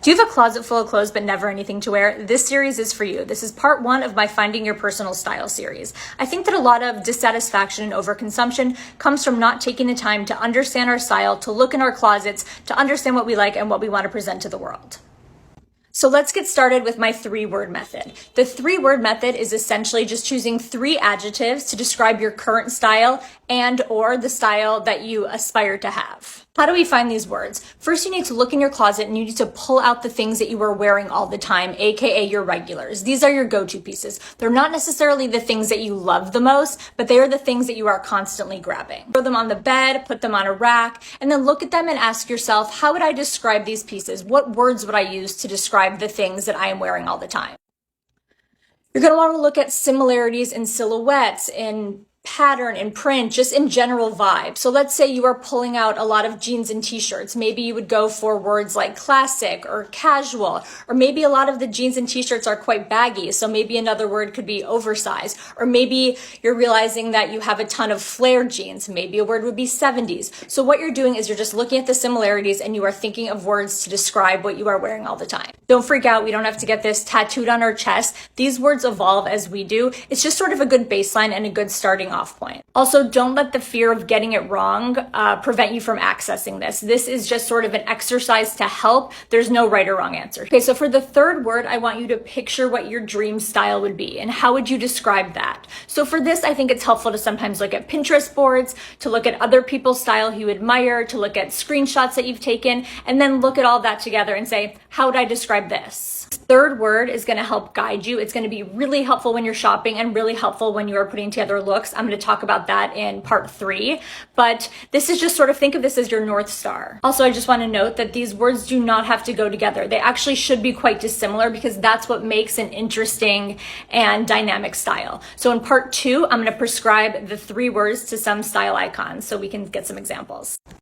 Do you have a closet full of clothes but never anything to wear? This series is for you. This is part 1 of my Finding Your Personal Style series. I think that a lot of dissatisfaction and overconsumption comes from not taking the time to understand our style, to look in our closets, to understand what we like and what we want to present to the world. So let's get started with my 3-word method. The 3-word method is essentially just choosing 3 adjectives to describe your current style and or the style that you aspire to have. How do we find these words? First, you need to look in your closet and you need to pull out the things that you are wearing all the time, aka your regulars. These are your go-to pieces. They're not necessarily the things that you love the most, but they are the things that you are constantly grabbing. Throw them on the bed, put them on a rack, and then look at them and ask yourself, how would I describe these pieces? What words would I use to describe the things that I am wearing all the time? You're going to want to look at similarities in silhouettes, in pattern and print, just in general vibe. So let's say you are pulling out a lot of jeans and t-shirts. Maybe you would go for words like classic or casual, or maybe a lot of the jeans and t-shirts are quite baggy. So maybe another word could be oversized, or maybe you're realizing that you have a ton of flared jeans. Maybe a word would be 70s. So what you're doing is you're just looking at the similarities and you are thinking of words to describe what you are wearing all the time. Don't freak out. We don't have to get this tattooed on our chest. These words evolve as we do. It's just sort of a good baseline and a good starting off point. Also, don't let the fear of getting it wrong prevent you from accessing this. This is just sort of an exercise to help. There's no right or wrong answer. Okay, so for the 3rd word, I want you to picture what your dream style would be and how would you describe that? So for this, I think it's helpful to sometimes look at Pinterest boards, to look at other people's style you admire, to look at screenshots that you've taken, and then look at all that together and say, how would I describe this? 3rd word is going to help guide you. It's going to be really helpful when you're shopping and really helpful when you are putting together looks. I'm going to talk about that in part 3, but this is just sort of, think of this as your North Star. Also, I just want to note that these words do not have to go together. They actually should be quite dissimilar because that's what makes an interesting and dynamic style. So in part 2, I'm going to prescribe the 3 words to some style icons so we can get some examples.